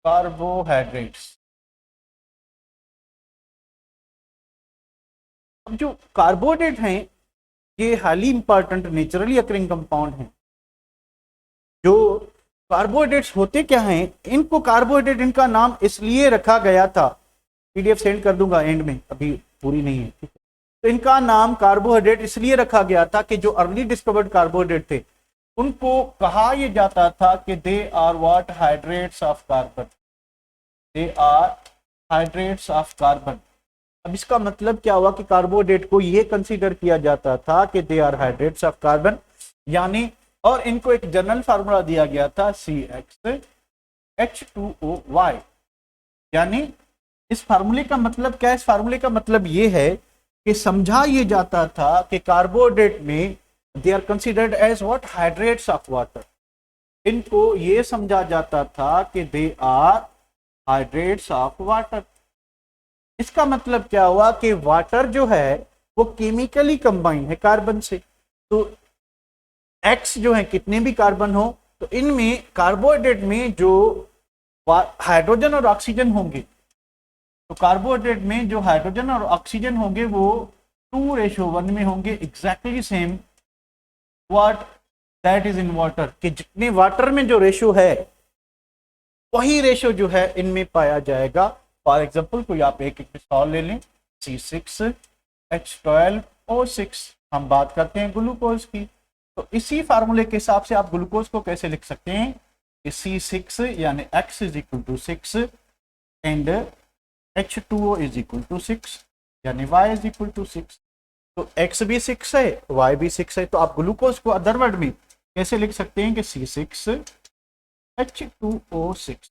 Carbohydrates. अब जो carbohydrate हैं ये highly important naturally occurring compound हैं। जो कार्बोहाइड्रेट्स होते क्या हैं, इनको कार्बोहाइड्रेट इनका नाम इसलिए रखा गया था, पीडीएफ सेंड कर दूंगा एंड में, अभी पूरी नहीं है, ठीक है। तो इनका नाम कार्बोहाइड्रेट इसलिए रखा गया था कि जो अर्ली डिस्कवर्ड कार्बोहाइड्रेट थे उनको कहा यह जाता था कि they are what, hydrates of carbon. They are hydrates of carbon. अब इसका मतलब क्या हुआ कि कार्बोहाइड्रेट को यह कंसीडर किया जाता था कि they are hydrates of carbon, यानी, और इनको एक जनरल फार्मूला दिया गया था CX H2O, यानी इस फार्मूले का मतलब क्या है? इस फार्मूले का मतलब यह है कि समझा यह जाता था कि कार्बोहाइड्रेट में they are considered as what, hydrates of water. इनको यह समझा जाता था कि they are hydrates of water. इसका मतलब क्या हुआ कि वाटर जो है वो केमिकली कंबाइन है कार्बन से। तो एक्स जो है कितने भी कार्बन हो, तो इनमें कार्बोहाइड्रेट में जो हाइड्रोजन और ऑक्सीजन होंगे, तो कार्बोहाइड्रेट में जो हाइड्रोजन और ऑक्सीजन होंगे वो 2:1 में होंगे, exactly same what that is in water, कि जितने वाटर में जो रेशो है वही रेशो जो है इनमें पाया जाएगा। फॉर एग्जाम्पल कोई आप एक एक मिसाल ले लें, C6H12O6, हम बात करते हैं ग्लूकोज की, तो इसी फार्मूले के हिसाब से आप ग्लूकोज को कैसे लिख सकते हैं कि C6 यानी X is equal to 6 and H2O is equal to 6 यानी Y इज इक्वल टू 6। तो X भी 6 है, Y भी 6 है, तो आप ग्लूकोज को अदर वर्ड में कैसे लिख सकते हैं कि C6H2O6।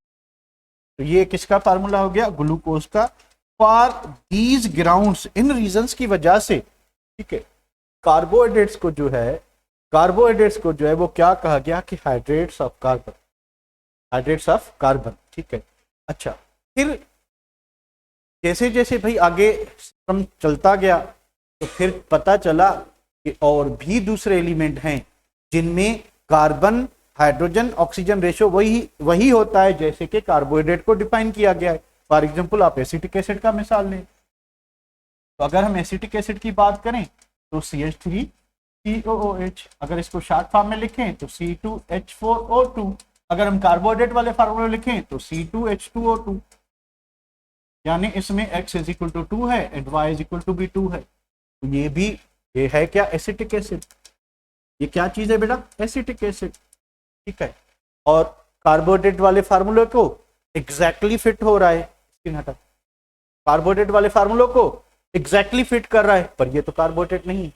तो ये किसका फार्मूला हो गया? ग्लूकोज का। For these grounds, in reasons की वजह से, ठीक है, कार्बोहाइड्रेट्स को जो है, कार्बोहाइड्रेट्स को जो है वो क्या कहा गया कि hydrates of carbon, hydrates of carbon, ठीक है। अच्छा, फिर जैसे जैसे भाई आगे सिस्टम चलता गया तो फिर पता चला कि और भी दूसरे एलिमेंट हैं जिनमें कार्बन हाइड्रोजन ऑक्सीजन रेशो वही वही होता है जैसे कि कार्बोहाइड्रेट को डिफाइन किया गया है। फॉर एग्जांपल आप एसिटिक एसिड का मिसाल लें, तो अगर हम एसिटिक एसिड की बात करें तो CH3COOH, अगर इसको शॉर्ट फॉर्म में लिखें तो C2H4O2, अगर हम कार्बोहाइड्रेट वाले फार्मूले लिखें तो C2H2O2, यानी इसमें x इज इक्वल टू 2 है and y is equal to भी 2 है। तो ये है क्या? Acetic acid. ये क्या चीज है बेटा? एसिटिक एसिड, ठीक है। और कार्बोहाइड्रेट वाले फार्मूले को एग्जैक्टली फिट हो रहा है, स्क्रीन हटा, कार्बोहाइड्रेट वाले फार्मूलों को एग्जैक्टली फिट कर रहा है, पर ये तो कार्बोहाइड्रेट नहीं,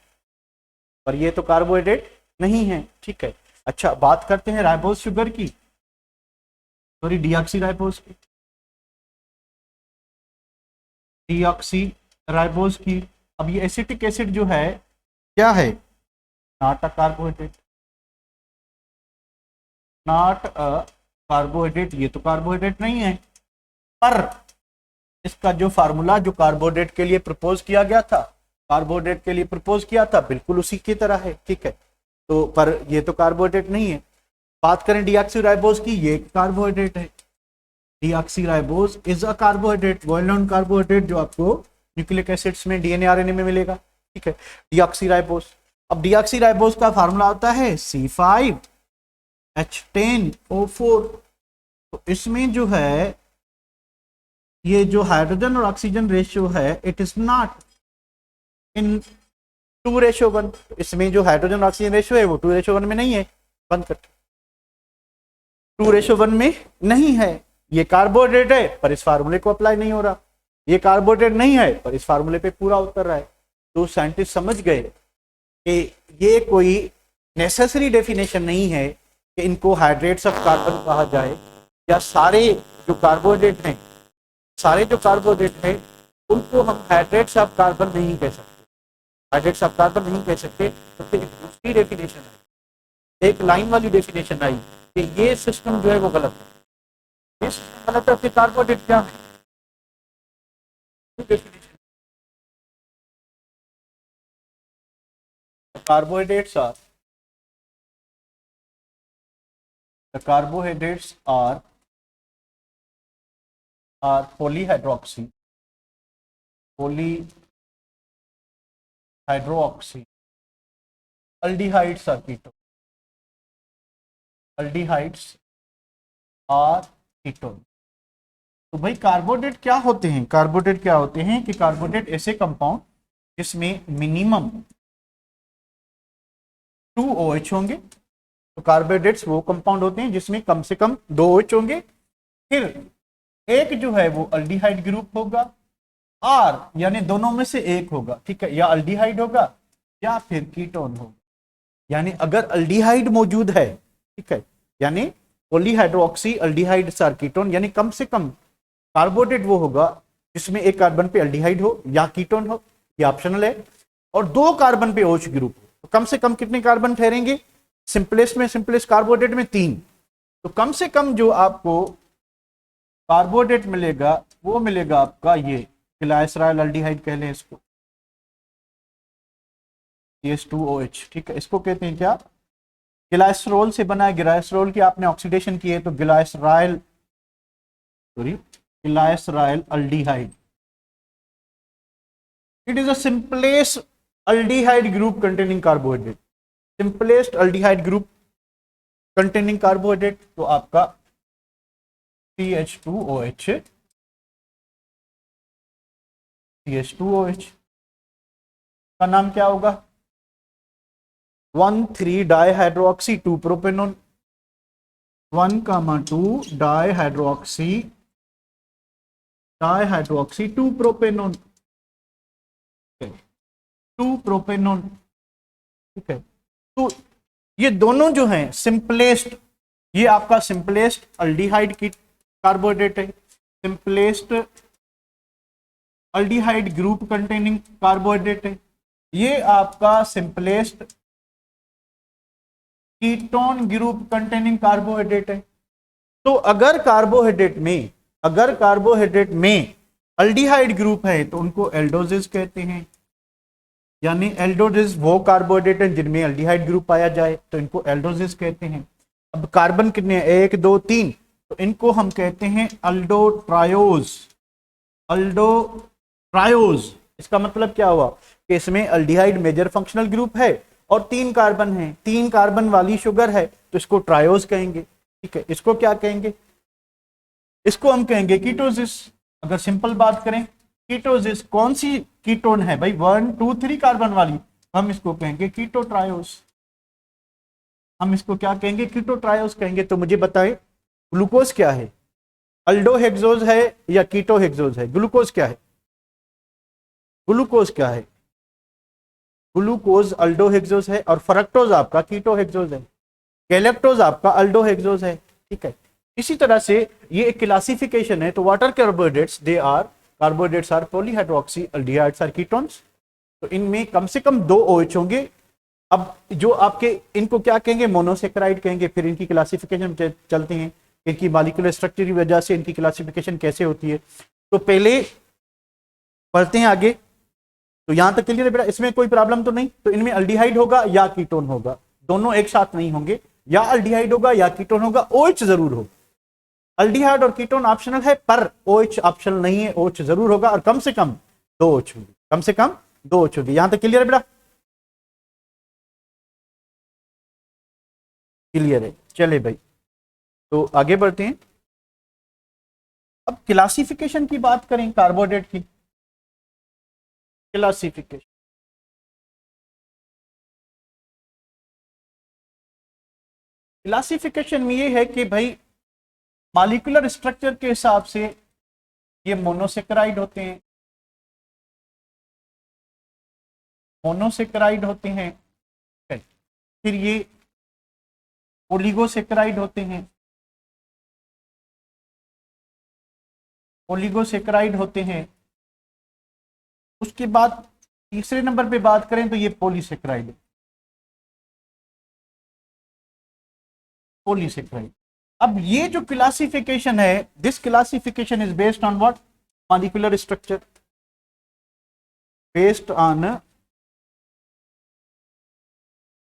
पर ये तो कार्बोहाइड्रेट नहीं है, ठीक है। अच्छा, बात करते हैं राइबोज शुगर की, सॉरी डीऑक्सी राइबोज की, डीऑक्सी राइबोज की। अब ये एसिटिक एसिड जो है क्या है? Not a carbohydrate, not a carbohydrate, ये तो कार्बोहाइड्रेट नहीं है, पर इसका जो फार्मूला जो कार्बोहाइड्रेट के लिए प्रपोज किया गया था, कार्बोहाइड्रेट के लिए प्रपोज किया था बिल्कुल उसी की तरह है, ठीक है। तो पर ये तो कार्बोहाइड्रेट नहीं है। बात करें डीऑक्सीराइबोज की, ये कार्बोहाइड्रेट है। Deoxyribose is a carbohydrate, well known carbohydrate जो आपको न्यूक्लिक एसिड्स में डीएनए आरएनए में मिलेगा, ठीक है, डीऑक्सीराइबोज। अब डीऑक्सीराइबोज का फार्मूला होता है C5H10O4। तो इसमें जो है ये जो हाइड्रोजन और ऑक्सीजन रेशियो है इट इज नॉट इन 2:1। इसमें जो हाइड्रोजन ऑक्सीजन रेशियो है वो 2:1 में नहीं है, बंद कर, 2:1 में नहीं है। ये कार्बोहाइड्रेट है पर इस फार्मूले को अप्लाई नहीं हो रहा, ये कार्बोहाइड्रेट नहीं है पर इस फार्मूले पे पूरा उतर रहा है। तो साइंटिस्ट समझ गए कि ये कोई नेसेसरी डेफिनेशन नहीं है कि इनको हाइड्रेट्स ऑफ कार्बन कहा जाए, या सारे जो कार्बोहाइड्रेट हैं, सारे जो कार्बोहाइड्रेट हैं उनको हम हाइड्रेट्स ऑफ कार्बन नहीं कह सकते, हाइड्रेट्स ऑफ कार्बन नहीं कह सकते। तो फिर एक दूसरी डेफिनेशन आई, एक लाइन वाली डेफिनेशन आई कि ये सिस्टम जो है वो गलत है, ये सिस्टम गलत है, फिर कार्बोहाइड्रेट क्या है? Carbohydrates are, the carbohydrates are are polyhydroxy polyhydroxy aldehydes are ketone, aldehydes are ketone। तो भाई कार्बोडेट क्या होते हैं? कार्बोडेट क्या होते हैं कि कार्बोडेट ऐसे कंपाउंड जिसमें मिनिमम 2 OH होंगे। तो कार्बोडेट्स वो कंपाउंड होते हैं जिसमें कम से कम 2 OH होंगे, फिर एक जो है वो अल्डिहाइड ग्रुप होगा, आर यानी दोनों में से एक होगा, ठीक है, या अल्डिहाइड होगा या फिर कीटोन होगा। यानी अगर अल्डिहाइड मौजूद है, ठीक है, यानी पॉलीहाइड्रोक्सी अल्डिहाइड सार कीटोन, यानी कम से कम कार्बोडेट वो होगा जिसमें एक कार्बन पे अल्डिहाइड हो या कीटोन हो, ये ऑप्शनल है, और 2 कार्बन पे OH ग्रुप हो। तो कम से कम कितने कार्बन ठहरेंगे? सिंपलेस्ट कार्बोडेट में 3। तो कम से कम जो आपको कार्बोडेट मिलेगा वो मिलेगा आपका ये ग्लाइसराइल अल्डिहाइड कह लें इसको, CH2OH, ठीक है। इसको कहते हैं क्या? ग्लाइसरोल से बना है। ग्लाइसरोल की आपने ऑक्सीडेशन की है तो ग्लाइसराइल aldehyde. It is a simplest aldehyde group containing carbohydrate, simplest aldehyde group containing carbohydrate. तो आपका CH2OH का नाम क्या होगा? 1,3 dihydroxy 2 propanone, 1,2 dihydroxy 2 propanone, 2 propanone, ठीक है। तो ये दोनों जो हैं सिंपलेस्ट, ये आपका सिंपलेस्ट अल्डिहाइड की कार्बोहाइड्रेट है, simplest aldehyde group containing carbohydrate है। ये आपका simplest ketone group containing carbohydrate है। तो अगर कार्बोहाइड्रेट में अल्डिहाइड ग्रुप है तो उनको एल्डोजिस कहते हैं, यानी एल्डोजिस वो कार्बोहाइड्रेट है जिनमें अल्डिहाइड ग्रुप पाया जाए तो इनको एल्डोजिस कहते हैं। अब कार्बन कितने हैं? 1 2 3, तो इनको हम कहते हैं अल्डोट्रायोज। इसका मतलब क्या हुआ कि इसमें अल्डिहाइड मेजर फंक्शनल ग्रुप है और 3 कार्बन है, 3 कार्बन वाली शुगर है, तो इसको ट्रायोज कहेंगे, ठीक है। इसको क्या कहेंगे? इसको हम कहेंगे कीटोसिस। अगर सिंपल बात करें, कीटोसिस कौन सी कीटोन है भाई? 1 2 3 कार्बन वाली, हम इसको कहेंगे कीटोट्रायोज। हम इसको क्या कहेंगे? कीटोट्रायोज कहेंगे। तो मुझे बताएं ग्लूकोज क्या है? अल्डोहेक्सोज है या कीटोहेक्सोज है? ग्लूकोज क्या है? ग्लूकोज अल्डोहेक्सोज है और फ्रक्टोज आपका कीटोहेक्सोज है, गैलेक्टोज आपका अल्डोहेक्सोज है, ठीक है। इसी तरह से ये एक क्लासिफिकेशन है। तो water carbohydrates carbohydrates are polyhydroxy aldehydes are ketones. तो इनमें कम से कम 2 OH होंगे। अब जो आपके इनको क्या कहेंगे? मोनोसेक्राइड कहेंगे। फिर इनकी क्लासिफिकेशन चलते हैं, इनकी मॉलिक्यूलर स्ट्रक्चर की वजह से इनकी क्लासिफिकेशन कैसे होती है। तो पहले पढ़ते हैं आगे। तो यहां तक क्लियर है बेटा? इसमें कोई प्रॉब्लम तो नहीं? तो इनमें अल्डिहाइड होगा या कीटोन होगा, दोनों एक साथ नहीं होंगे, या अल्डिहाइड होगा या कीटोन होगा, OH जरूर हो। अल्डिहाइड और कीटोन ऑप्शनल है पर OH ऑप्शनल नहीं है, OH जरूर होगा और कम से कम 2 OH होगी, कम से कम 2 OH होगी। यहां तक क्लियर है बेटा? क्लियर है, चले भाई तो आगे बढ़ते हैं। अब क्लासिफिकेशन की बात करें कार्बोहाइड्रेट की। क्लासिफिकेशन में ये है कि भाई मॉलिक्यूलर स्ट्रक्चर के हिसाब से ये मोनोसेक्राइड होते हैं, फिर ये ओलिगोसेक्राइड होते हैं, उसके बाद तीसरे नंबर पे बात करें तो ये पॉलीसेक्राइड। अब ये जो क्लासिफिकेशन है, this classification is based on what? Molecular structure,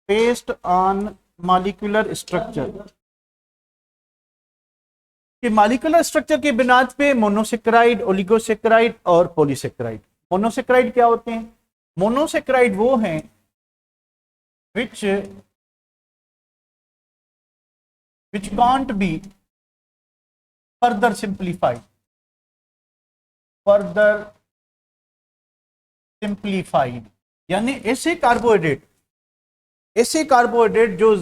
based on molecular structure. कि मॉलिक्यूलर स्ट्रक्चर की बुनियाद पे मोनोसेक्राइड, ओलिगोसेक्राइड और पॉलीसेक्राइड। मोनोसेक्राइड क्या होते हैं? मोनोसेक्राइड वो हैं which can't be further simplified, यानी ऐसे कार्बोहाइड्रेट जो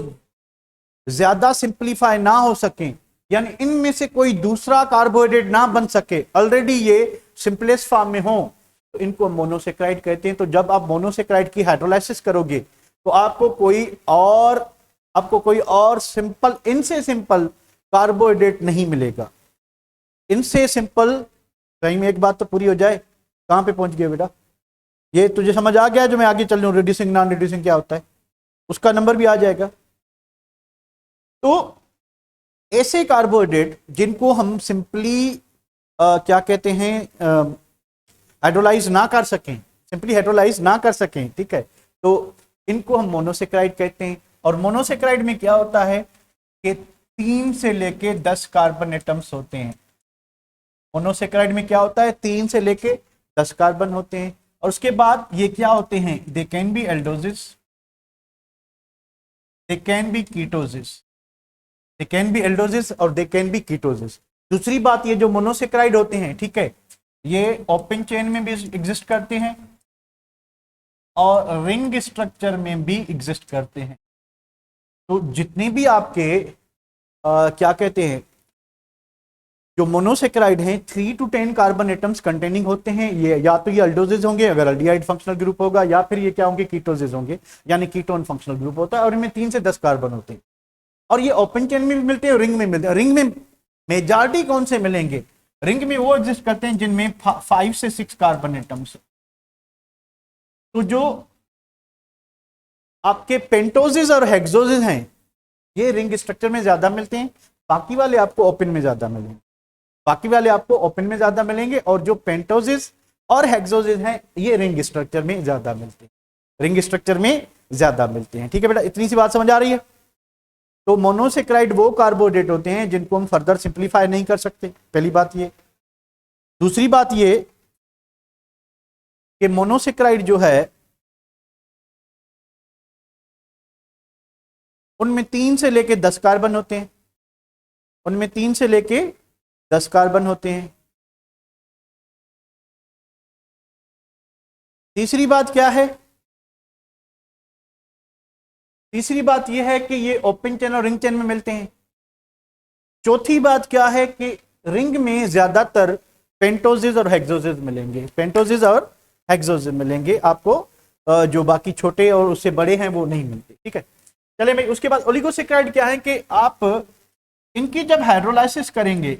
ज्यादा सिंप्लीफाई ना हो सके, यानी इनमें से कोई दूसरा कार्बोहाइड्रेट ना बन सके, ऑलरेडी ये सिंपलेस्ट फॉर्म में हो, तो इनको मोनोसेक्राइड कहते हैं। तो जब आप मोनोसेक्राइड की हाइड्रोलाइसिस करोगे तो आपको कोई और सिंपल, इनसे सिंपल कार्बोहाइड्रेट नहीं मिलेगा। इनसे सिंपल, कहीं में एक बात तो पूरी हो जाए। कहां पे पहुंच गए बेटा? ये तुझे समझ आ गया जो मैं आगे चल रहा हूं, रिड्यूसिंग नॉन रिड्यूसिंग क्या होता है, उसका नंबर भी आ जाएगा। तो ऐसे कार्बोहाइड्रेट जिनको हम सिंपली क्या कहते हैं, हाइड्रोलाइज ना कर सकें, सिंपली हाइड्रोलाइज ना कर सकें, ठीक है, तो इनको हम मोनोसेक्राइड कहते हैं। और मोनोसेक्राइड में क्या होता है कि 3 से लेके 10 कार्बन एटम्स होते हैं। मोनोसेक्राइड में क्या होता है? 3 से लेके 10 कार्बन होते हैं। और उसके बाद ये क्या होते हैं? They can B aldoses, they can B ketosis, they can B aldoses और दे कैन बी कीटोसिस। दूसरी बात, ये जो मोनोसेक्राइड होते हैं, ठीक है, ये ओपन चेन में भी एग्जिस्ट करते हैं और रिंग स्ट्रक्चर में भी एग्जिस्ट करते हैं। तो जितने भी आपके क्या कहते हैं, जो मोनोसेक्राइड हैं, 3 to 10 कार्बन एटम्स कंटेनिंग होते हैं। ये या तो ये अल्डोसिस होंगे अगर अल्डिहाइड फंक्शनल ग्रुप होगा, या फिर ये क्या होंगे? कीटोसिस होंगे, यानी कीटोन फंक्शनल ग्रुप होता है। और इनमें 3 से 10 कार्बन होते हैं। और ये ओपन चेन में भी मिलते हैं, रिंग में मिलते हैं। रिंग में मेजॉरिटी कौन से मिलेंगे? रिंग में वो एग्जिस्ट करते हैं जिनमें 5 से 6 कार्बन एटम्स। तो जो आपके पेंटोसिस और हेक्सोसिस हैं, ये रिंग स्ट्रक्चर में ज्यादा मिलते हैं, बाकी वाले आपको ओपन में ज्यादा मिलेंगे। और जो पेंटोसिस और हेक्सोसिस हैं, ये रिंग स्ट्रक्चर में ज्यादा मिलते हैं, ठीक है बेटा? इतनी सी बात समझ आ रही है? तो मोनोसेक्राइड वो कार्बोहाइड्रेट होते हैं जिनको हम फर्दर सिंप्लीफाई नहीं कर सकते, पहली बात ये। दूसरी बात ये कि मोनोसेक्राइड जो है उनमें 3 से लेके 10 कार्बन होते हैं। तीसरी बात क्या है? तीसरी बात यह है कि ये ओपन चेन और रिंग चेन में मिलते हैं। चौथी बात क्या है कि रिंग में ज्यादातर पेंटोसिस और हेक्सोसिस मिलेंगे आपको, जो बाकी छोटे और उससे बड़े हैं वो नहीं मिलते, ठीक है? चले भाई, उसके बाद ओलिगोसेक्राइड क्या है कि आप इनकी जब हाइड्रोलाइसिस करेंगे,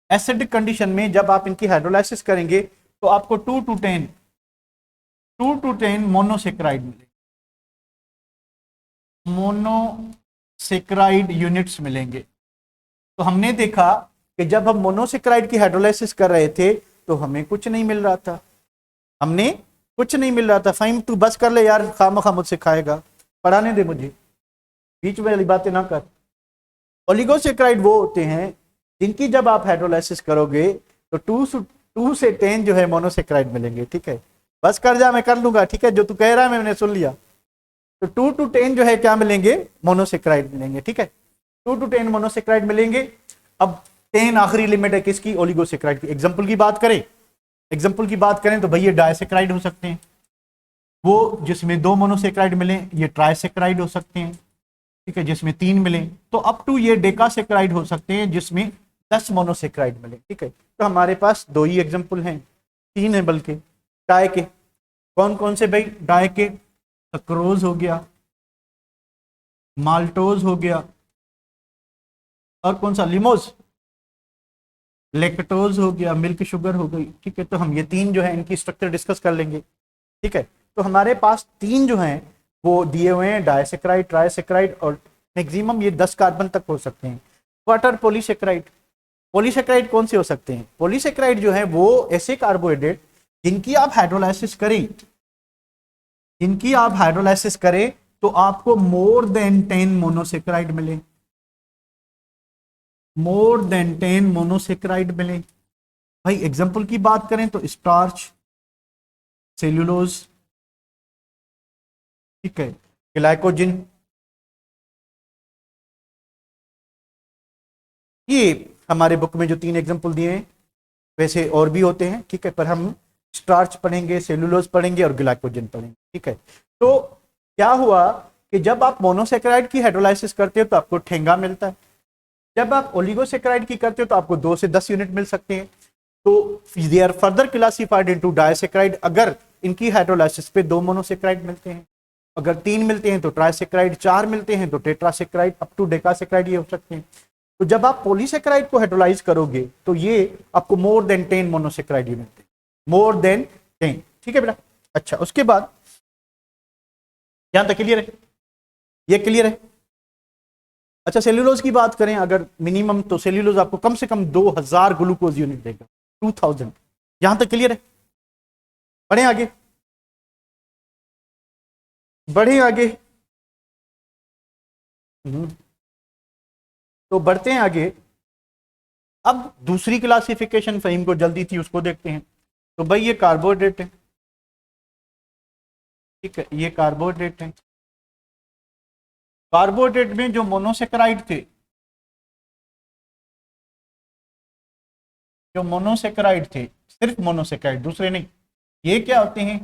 एसिडिक कंडीशन में जब आप इनकी हाइड्रोलाइसिस करेंगे तो आपको 2 to 10 मोनोसेक्राइड यूनिट्स मिलेंगे। तो हमने देखा कि जब हम मोनोसेक्राइड की हाइड्रोलाइसिस कर रहे थे तो हमें कुछ नहीं मिल रहा था, फाइम तू बस कर ले यार, खामखा मुझसे खाएगा, पढ़ाने दे मुझे, बीच में वाली बातें ना कर। ओलिगोसेक्राइड वो होते हैं जिनकी जब आप हाइड्रोलाइसिस करोगे तो 2 से 10 जो है मोनोसेक्राइड मिलेंगे, ठीक है? बस कर जा, मैं कर लूंगा, ठीक है? जो तू कह रहा है मैंने सुन लिया। तो 2 to 10 जो है क्या मिलेंगे? मोनोसेक्राइड मिलेंगे, ठीक है? 2 to 10 मोनोसेक्राइड मिलेंगे। अब 10 आखिरी लिमिट है किसकी? ओलिगोसेक्राइड की। एग्जांपल की बात करें तो भैया डाइसेक्राइड हो सकते हैं, वो जिसमें 2 मोनोसेक्राइड मिले, ये ट्राइसेक्राइड हो सकते हैं, ठीक है, जिसमें 3 मिले। तो अप टू ये डेकासेक्राइड हो सकते हैं जिसमें 10 मोनोसेक्राइड मिले, ठीक है? तो हमारे पास 2 ही एग्जांपल हैं, 3 है बल्कि, डाई के। कौन कौन से भाई? डाई के सक्रोज हो गया, माल्टोज हो गया, और कौन सा? लिमोज, लैक्टोज हो गया, मिल्क शुगर हो गई, ठीक है? तो हम ये 3 जो है इनकी स्ट्रक्चर डिस्कस कर लेंगे, ठीक है? तो हमारे पास 3 जो हैं वो दिए हुए हैं, डाइसेक्राइड, ट्राइसेक्राइड, और मैक्सिमम ये 10 कार्बन तक हो सकते हैं। व्हाट आर पॉलीसेक्राइड कौन से हो सकते हैं? पॉलीसेक्राइड जो है वो ऐसे कार्बोहाइड्रेट जिनकी आप हाइड्रोलाइसिस करें तो आपको मोर देन 10 मोनोसेक्राइड मिले। मोर देन 10 मोनोसेक्राइड मिले। भाई एग्जांपल की बात करें तो स्टार्च, सेल्यूलोज, ठीक है, ग्लाइकोजन, ये हमारे बुक में जो 3 एग्जांपल दिए हैं, वैसे और भी होते हैं, ठीक है, पर हम स्टार्च पढ़ेंगे, सेलुलोज पढ़ेंगे और ग्लाइकोजन पढ़ेंगे, ठीक है। तो क्या हुआ कि जब आप मोनोसेक्राइड की हाइड्रोलाइसिस करते हो तो आपको ठेंगा मिलता है, जब आप ओलिगोसेक्राइड की करते हो तो आपको 2 से 10 यूनिट मिल सकते हैं। तो they are further classified into disaccharide, अगर इनकी हाइड्रोलाइसिस पे 2 मोनोसेक्राइड मिलते हैं, अगर 3 मिलते हैं तो ट्राइसेक्राइड, 4 मिलते हैं तो टेट्रासेक्राइड, अप टू डेकासेक्राइड ये हो सकते हैं। तो जब आप पॉलीसेक्राइड को हाइड्रोलाइज करोगे तो ये आपको मोर देन 10 मोनोसेक्राइड यूनिट दें, मोर देन 10, ठीक है बेटा। अच्छा, उसके बाद यहां तक क्लियर है, ये क्लियर है। अच्छा, सेल्यूलोज की बात करें अगर मिनिमम, तो सेल्यूलोज आपको कम से कम 2000 ग्लूकोज यूनिट देगा, 2000। यहां तक क्लियर है, बढ़े आगे, बढ़े आगे। तो बढ़ते हैं आगे। अब दूसरी क्लासिफिकेशन फहीम को जल्दी थी, उसको देखते हैं। तो भाई ये कार्बोहाइड्रेट है, ठीक है, ये कार्बोहाइड्रेट है। कार्बोहाइड्रेट में जो मोनोसेक्राइड थे, जो मोनोसेक्राइड थे, सिर्फ मोनोसेक्राइड, दूसरे नहीं, ये क्या होते हैं?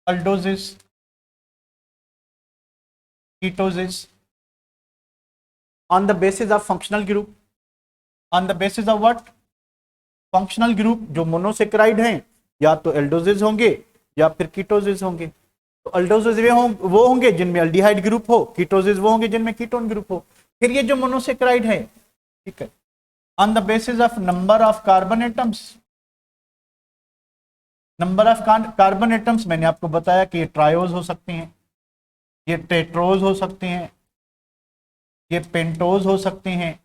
Aldoses, ketoses, on the basis of functional group, on the basis of what? Functional group. जो मोनोसेक्राइड हैं या तो एल्डोजिस होंगे या फिर कीटोजिस होंगे। तो अल्डोजिस वो होंगे जिनमें अल्डिहाइड ग्रुप हो, कीटोजिस वो होंगे जिनमें कीटोन ग्रुप हो। फिर ये जो मोनोसेक्राइड है, ठीक है, on the basis of number of carbon atoms, number of carbon atoms मैंने आपको बताया कि ये ट्रायोज हो सकते हैं, ये टेट्रोज हो सकते हैं, ये पेंटोज हो सकते हैं,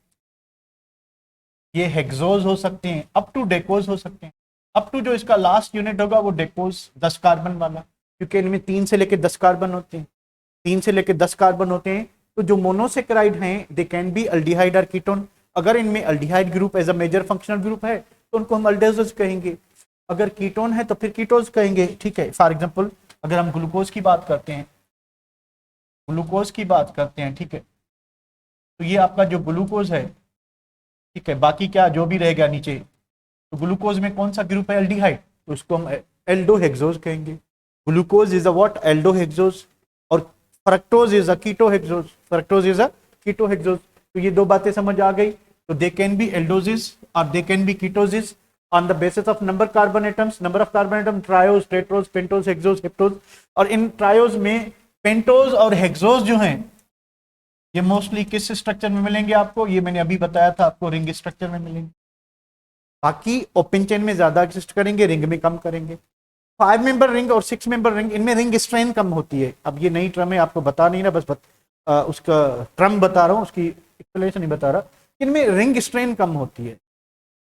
ये हेक्सोज हो सकते हैं, अप टू डेकोज हो सकते हैं। अप टू जो इसका लास्ट यूनिट होगा वो डेकोज, 10 कार्बन वाला, क्योंकि इनमें 3 से लेकर 10 कार्बन होते हैं, 3 से लेकर 10 कार्बन होते हैं। तो जो मोनोसेक्राइड हैं दे कैन बी अल्डिहाइड और कीटोन। अगर इनमें aldehyde group as a major functional group है तो उनको हम अल्डेजोज कहेंगे, अगर कीटोन है तो फिर कीटोज कहेंगे, ठीक है। फॉर एग्जांपल अगर हम ग्लूकोज की बात करते हैं, ग्लूकोज की बात करते हैं, ठीक है, तो ये आपका जो ग्लूकोज है, ठीक है, बाकी क्या जो भी रहेगा नीचे, तो ग्लूकोज में कौन सा ग्रुप है? एल्डिहाइड, तो उसको हम एल्डोहेक्सोज कहेंगे। Glucose is a what? Aldohexose. और fructose is a ketohexose, fructose is a ketohexose. तो ये 2 बातें समझ आ गई। तो दे कैन बी एल्डोजिस और they can be ketoses on the basis of number carbon atoms, number of carbon atom, triose, tetrose, pentose, hexose, heptose. और इन triose में पेंटोज और हेक्सोज जो हैं ये मोस्टली किस स्ट्रक्चर में मिलेंगे आपको? ये मैंने अभी बताया था आपको, रिंग स्ट्रक्चर में मिलेंगे। बाकी ओपन चेन में ज्यादा एग्जिस्ट करेंगे, रिंग में कम करेंगे। 5 मेंबर रिंग और 6 मेंबर रिंग, इनमें रिंग स्ट्रेन कम होती है। अब ये नई टर्म है, आपको बता नहीं ना, बस उसका टर्म बता रहा हूँ, उसकी एक्सप्लेनेशन नहीं बता रहा। इनमें रिंग स्ट्रेन कम होती है,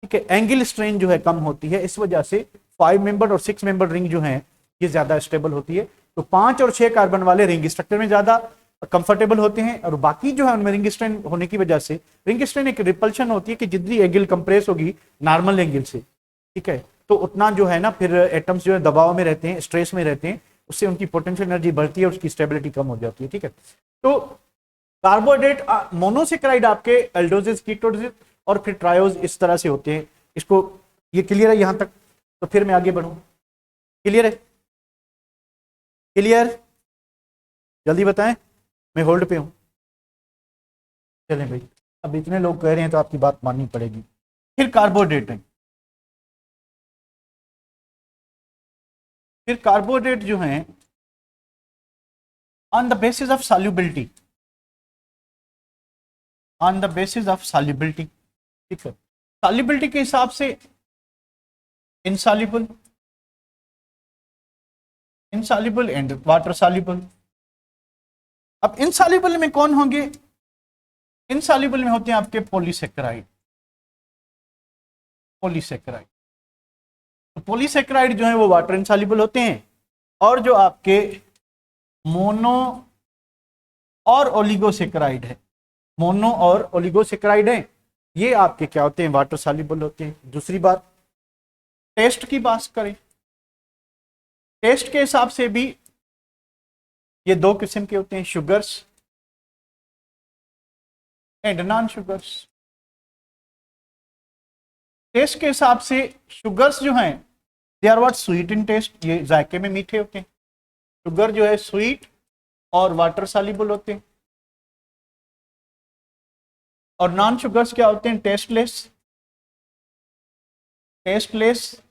ठीक है, एंगल स्ट्रेन जो है कम होती है। इस वजह से 5 मेंबर और 6 मेंबर रिंग जो है ये ज्यादा स्टेबल होती है। तो 5 और 6 कार्बन वाले रिंग स्ट्रक्चर में ज्यादा कंफर्टेबल होते हैं, और बाकी जो है उनमें रिंग स्ट्रेन होने की वजह से, रिंग स्ट्रेन एक रिपल्शन होती है कि जितनी एंगल कंप्रेस होगी नॉर्मल एंगल से, ठीक है, तो उतना जो है ना फिर एटम्स जो है दबाव में रहते हैं, स्ट्रेस में रहते हैं, उससे उनकी पोटेंशियल एनर्जी बढ़ती है, उसकी स्टेबिलिटी कम हो जाती है, ठीक है। तो कार्बोहाइड्रेट मोनोसेक्राइड आपके एल्डोजिस, कीटोजिस और फिर ट्रायोज इस तरह से होते हैं। इसको, ये क्लियर है यहां तक? तो फिर मैं आगे बढ़ूं, क्लियर है? क्लियर? जल्दी बताएं, मैं होल्ड पे हूं। चलें भाई, अब इतने लोग कह रहे हैं तो आपकी बात माननी पड़ेगी। फिर कार्बोहाइड्रेट है, फिर कार्बोहाइड्रेट जो है on the basis of solubility, on the basis of solubility, ठीक है, सॉल्युबिलिटी के हिसाब से insoluble, insoluble and water soluble. अब इनसॉल्युबल में कौन होंगे? इनसॉल्युबल में होते हैं आपके पॉलीसेक्राइड, पॉलीसेक्राइड। तो पॉलीसेक्राइड जो है वो वाटर इनसॉल्युबल होते हैं, और जो आपके मोनो और ओलिगोसेक्राइड है, मोनो और ओलिगोसेक्राइड हैं, ये आपके क्या होते हैं, वाटर सॉल्युबल होते हैं। दूसरी बात, टेस्ट की बात करें, टेस्ट के हिसाब से भी ये दो किस्म के होते हैं, sugars and non sugars. Taste के हिसाब से शुगर्स जो हैं they are what, sweet in taste, ये जायके में मीठे होते हैं। शुगर जो है स्वीट और वाटर सॉल्युबल होते हैं। और नॉन शुगर्स क्या होते हैं, tasteless, tasteless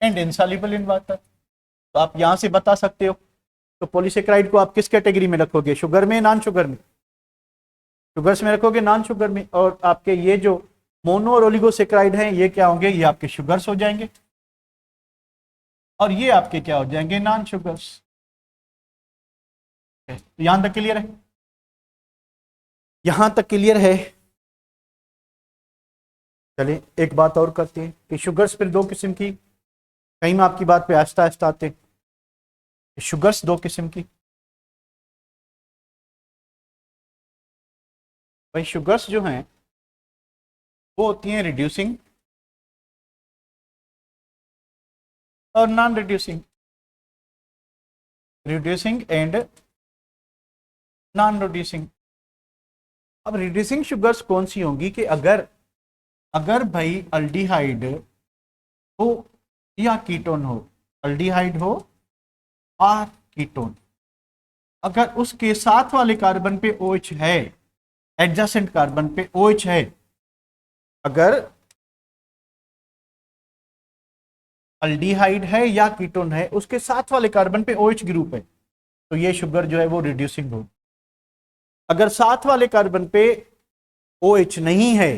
and insoluble in water. तो आप यहां से बता सकते हो, तो पॉलीसेक्राइड को आप किस कैटेगरी में रखोगे, शुगर में, नॉन शुगर में? शुगर्स में रखोगे, नॉन शुगर में। और आपके ये जो मोनो और ओलिगोसेक्राइड हैं ये क्या होंगे, ये आपके शुगर्स हो जाएंगे और ये आपके क्या हो जाएंगे, नॉन शुगर्स। तो यहां तक क्लियर है, यहां तक क्लियर है। चलिए एक बात और करते हैं कि शुगर्स फिर दो किस्म की, कहीं में आपकी बात पे आहिस्ता आहिस्ता आते हैं। शुगर्स दो किस्म की, भाई शुगर्स जो हैं वो होती हैं रिड्यूसिंग और non reducing, reducing and non reducing. अब रिड्यूसिंग शुगर्स कौन सी होंगी कि अगर अगर भाई अल्डिहाइड हो या कीटोन हो, अल्डिहाइड हो और कीटोन, अगर उसके साथ वाले कार्बन पे OH है, एडजेसेंट कार्बन पे OH है, अगर अल्डिहाइड है या कीटोन है, उसके साथ वाले कार्बन पे OH ग्रुप है, तो ये शुगर जो है वो रिड्यूसिंग हो। अगर साथ वाले कार्बन पे OH नहीं है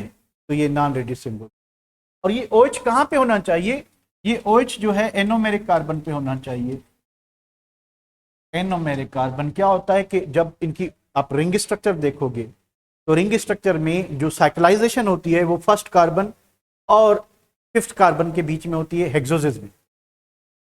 तो ये नॉन रिड्यूसिंग हो। और ये OH कहां पे होना चाहिए, ये OH जो है एनोमेरिक कार्बन पे होना चाहिए। एनोमेरिक कार्बन क्या होता है कि जब इनकी आप रिंग स्ट्रक्चर देखोगे तो रिंग स्ट्रक्चर में जो साइक्लाइजेशन होती है वो फर्स्ट कार्बन और फिफ्थ कार्बन के बीच में होती है हेक्सोसिस में।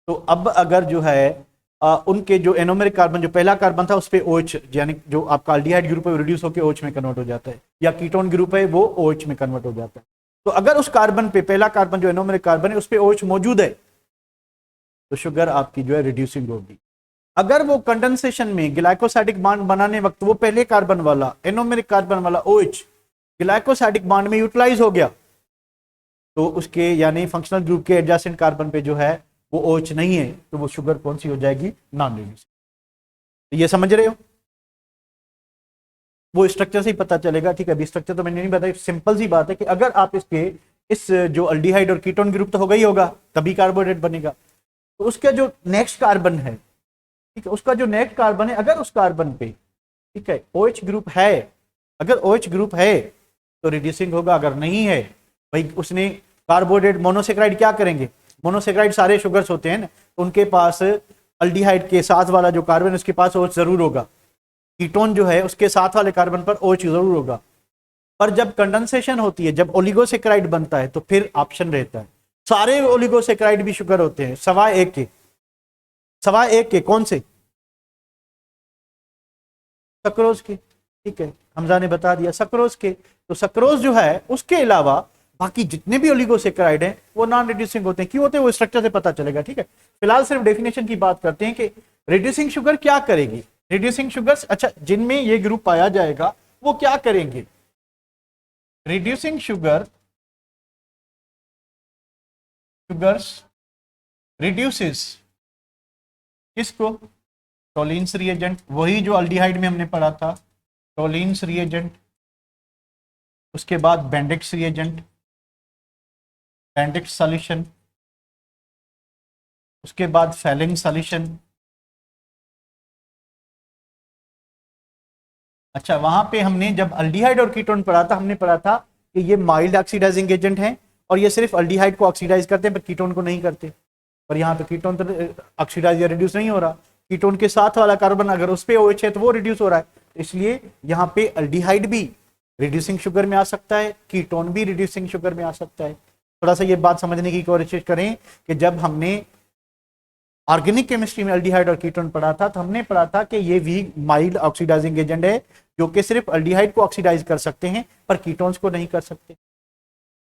तो अब अगर जो है उनके जो एनोमेरिक कार्बन, जो पहला कार्बन था उस पे OH, यानी जो आपका अल्डिहाइड ग्रुप है वो रिड्यूस होकर OH में कन्वर्ट हो जाता है, या कीटोन ग्रुप है वो OH में कन्वर्ट हो जाता है। तो अगर उस कार्बन पे, पहला कार्बन जो एनोमेरिक कार्बन है उस पे OH मौजूद है तो शुगर आपकी जो है रिड्यूसिंग होगी। अगर वो कंडेंसेशन में ग्लाइकोसाइडिक बॉन्ड बनाने वक्त वो पहले कार्बन वाला एनोमेरिक कार्बन वाला OH ग्लाइकोसाइडिक बॉन्ड में यूटिलाइज हो गया तो उसके यानी फंक्शनल ग्रुप के एडजेसेंट कार्बन पे जो है वो OH नहीं है, तो वो शुगर कौन सी हो जाएगी, नॉन रिड्यूसिंग। ये समझ रहे हो, वो स्ट्रक्चर से ही पता चलेगा। ठीक है, अभी स्ट्रक्चर तो मैंने नहीं बताया, सिंपल सी बात है कि अगर आप इसके इस जो अल्डिहाइड और कीटोन ग्रुप तो होगा ही होगा, तभी कार्बोहाइड्रेट बनेगा। तो उसका जो नेक्स्ट कार्बन है, ठीक है, उसका जो नेक्स्ट कार्बन है, अगर उस कार्बन पे ठीक है OH ग्रुप है, अगर OH ग्रुप है तो रिड्यूसिंग होगा, अगर नहीं है भाई उसने कार्बोहाइड्रेट, मोनोसेक्राइड क्या करेंगे, मोनोसेक्राइड सारे शुगर्स होते हैं ना, तो उनके पास अल्डिहाइड के साथ वाला जो कार्बन उसके पास OH जरूर होगा, कीटोन जो है उसके साथ वाले कार्बन पर OH जरूर होगा। पर जब कंडेंसेशन होती है, जब ओलिगोसेक्राइड बनता है तो फिर ऑप्शन रहता है, सारे ओलिगोसेक्राइड भी शुगर होते हैं सवाए एक के, सवाए एक के, कौन से, सक्रोज के। ठीक है, हमजा ने बता दिया सक्रोज के। तो सक्रोज जो है उसके अलावा बाकी जितने भी ओलिगोसेक्राइड हैं वो नॉन रिड्यूसिंग होते हैं। क्यों होते हैं वो स्ट्रक्चर से पता चलेगा। ठीक है, फिलहाल सिर्फ डेफिनेशन की बात करते हैं कि रिड्यूसिंग शुगर क्या करेगी। रिड्यूसिंग शुगर्स, अच्छा, जिनमें ये ग्रुप पाया जाएगा वो क्या करेंगे, रिड्यूसिंग शुगर्स रिड्यूसेस किसको, टोलिन्स रिएजेंट, वही जो अल्डिहाइड में हमने पढ़ा था, टोलिन्स रिएजेंट, उसके बाद बेंडिक्स रिएजेंट, बेंडिक्स सॉल्यूशन, उसके बाद फेलिंग सॉल्यूशन। अच्छा, वहां पे हमने जब अल्डिहाइड और कीटोन पढ़ा था, हमने पढ़ा था कि ये माइल्ड ऑक्सीडाइजिंग एजेंट हैं और ये सिर्फ अल्डिहाइड को ऑक्सीडाइज करते हैं पर कीटोन को नहीं करते। पर यहाँ पे कीटोन तो ऑक्सीडाइज या रिड्यूस नहीं हो रहा, कीटोन के साथ वाला कार्बन अगर उस पे OH है तो वो रिड्यूस हो रहा है। इसलिए यहाँ पे अल्डिहाइड भी रिड्यूसिंग शुगर में आ सकता है, कीटोन भी रिड्यूसिंग शुगर में आ सकता है। थोड़ा सा ये बात समझने की कोशिश करें कि जब हमने ऑर्गेनिक केमिस्ट्री में अल्डिहाइड और कीटोन पढ़ा था, तो हमने पढ़ा था कि ये वीक माइल्ड ऑक्सीडाइजिंग एजेंट है जो कि सिर्फ अल्डिहाइड को ऑक्सीडाइज कर सकते हैं पर कीटोन्स को नहीं कर सकते।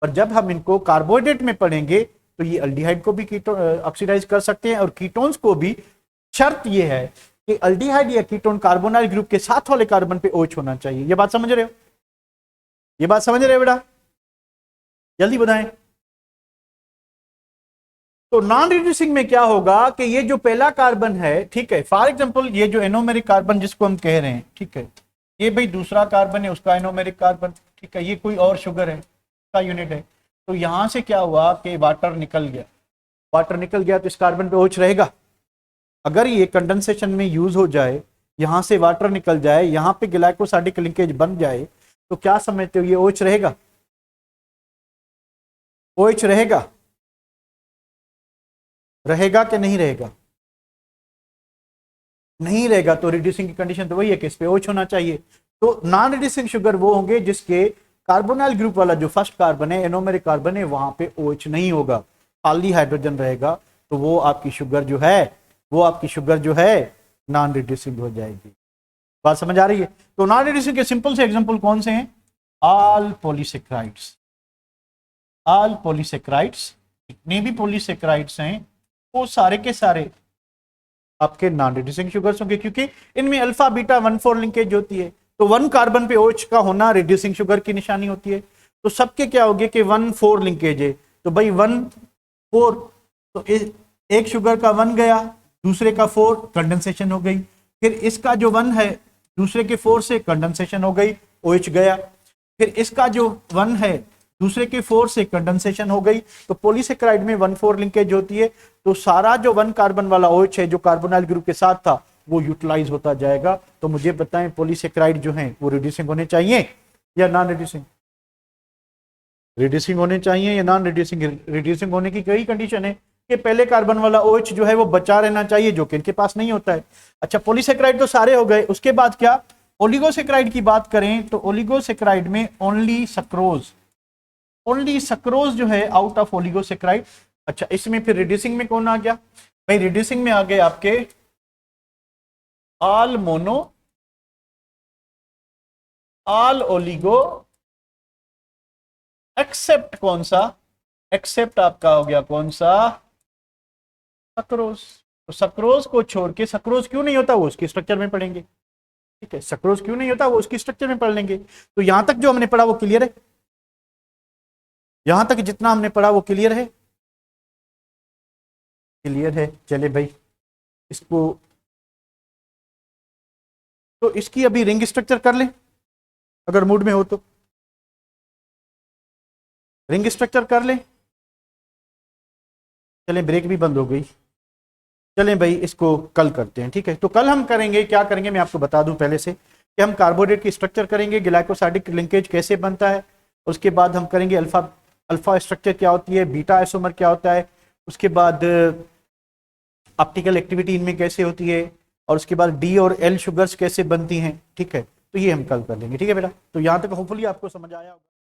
पर जब हम इनको कार्बोहाइड्रेट में पढ़ेंगे तो ये अल्डिहाइड को भी कीटोन ऑक्सीडाइज कर सकते हैं और कीटोन्स को भी। शर्त ये है कि अल्डिहाइड या कीटोन कार्बोनाइल ग्रुप के साथ वाले कार्बन पे OH होना चाहिए। ये बात समझ रहे हो? ये बात समझ रहे हो बेटा? जल्दी बताएं। तो नॉन रिड्यूसिंग में क्या होगा कि ये जो पहला कार्बन है, ठीक है, फॉर एग्जांपल ये जो एनोमेरिक कार्बन जिसको हम कह रहे हैं, ठीक है, ये भाई दूसरा कार्बन है उसका एनोमेरिक कार्बन, ठीक है, ये कोई और शुगर है का यूनिट है। तो यहां से क्या हुआ कि वाटर निकल गया, वाटर निकल गया तो इस कार्बन पे OH रहेगा। अगर ये कंडेंसेशन में यूज हो जाए, यहां से वाटर निकल जाए, यहां पे ग्लाइकोसाइडिक लिंकेज बन जाए, तो क्या समझते हो ये OH रहेगा? OH रहेगा? रहेगा कि नहीं रहेगा? नहीं रहेगा। तो रिड्यूसिंग की कंडीशन तो वही है कि इस पे OH होना चाहिए। तो नॉन रिड्यूसिंग शुगर वो होंगे जिसके कार्बोनाइल ग्रुप वाला जो फर्स्ट कार्बन है, एनोमेरिक कार्बन है, वहां पे OH नहीं होगा, खाली हाइड्रोजन रहेगा। तो वो आपकी शुगर जो है, वो आपकी शुगर जो है नॉन रिड्यूसिंग हो जाएगी। बात समझ आ रही है? तो नॉन रिड्यूसिंग के सिंपल से एग्जांपल कौन से हैं? All polysaccharides. ऑल पॉलीसेक्राइड्स, जितने भी पॉलीसेक्राइड्स हैं वो सारे के सारे आपके नॉन रिड्यूसिंग शुगर्स होंगे, क्योंकि इनमें अल्फा बीटा 1,4 लिंकेज होती है। तो 1 कार्बन पे OH का होना रिड्यूसिंग शुगर की निशानी होती है। तो सबके क्या हो गया कि 1,4 लिंकेज है, तो भाई 1,4, तो एक शुगर का 1 गया, दूसरे का 4, कंडेंसेशन हो गई। फिर इसका जो 1 है दूसरे के 4 से कंडेंसेशन हो गई, OH गया। फिर इसका जो 1 है दूसरे के 4 से कंडेंसेशन हो गई। तो पॉलीसेक्राइड में 1,4 लिंकेज होती है, तो सारा जो 1 कार्बन वाला OH है जो कार्बोनाइल ग्रुप के साथ था वो यूटिलाइज होता जाएगा। तो मुझे बताएं पॉलीसेक्राइड जो हैं वो रिड्यूसिंग होने चाहिए या नॉन रिड्यूसिंग? रिड्यूसिंग होने चाहिए या नॉन रिड्यूसिंग? रिड्यूसिंग होने की कई कंडीशन है कि पहले कार्बन वाला OH जो है वो बचा रहना चाहिए, जो कि इनके पास नहीं होता है। अच्छा, पॉलीसेक्राइड तो सारे हो गए, उसके बाद क्या? ओलिगोसेक्राइड की बात करें तो ओलिगोसेक्राइड में ओनली सक्रोज, ओनली सक्रोज जो है आउट ऑफ ओलिगोसेक्राइड। अच्छा, इसमें फिर रिड्यूसिंग में कौन आ गया भाई? रिड्यूसिंग में आ गए आपके all mono, all oligo, except कौन सा? एक्सेप्ट आपका हो गया कौन सा? सक्रोज। तो सक्रोज को छोड़ के, सक्रोज क्यों नहीं होता वो उसके स्ट्रक्चर में पढ़ेंगे, ठीक है, सक्रोज क्यों नहीं होता वो उसकी स्ट्रक्चर में पढ़ लेंगे। तो यहां तक जो हमने पढ़ा वो क्लियर है? यहां तक जितना हमने पढ़ा वो क्लियर है? क्लियर है। चले भाई इसको, तो इसकी अभी रिंग स्ट्रक्चर कर ले अगर मूड में हो तो, रिंग स्ट्रक्चर कर ले। चले, ब्रेक भी बंद हो गई। चलें भाई इसको कल करते हैं, ठीक है। तो कल हम करेंगे, क्या करेंगे मैं आपको बता दूं पहले से, कि हम कार्बोहाइड्रेट की स्ट्रक्चर करेंगे, ग्लाइकोसाइडिक लिंकेज कैसे बनता है, उसके बाद हम करेंगे अल्फा स्ट्रक्चर क्या होती है, बीटा आइसोमर क्या होता है, उसके बाद ऑप्टिकल एक्टिविटी इनमें कैसे होती है, और उसके बाद D और L शुगर्स कैसे बनती हैं, ठीक है। तो ये हम कल कर लेंगे, ठीक है बेटा। तो यहाँ तक होपफुली आपको समझ आया होगा।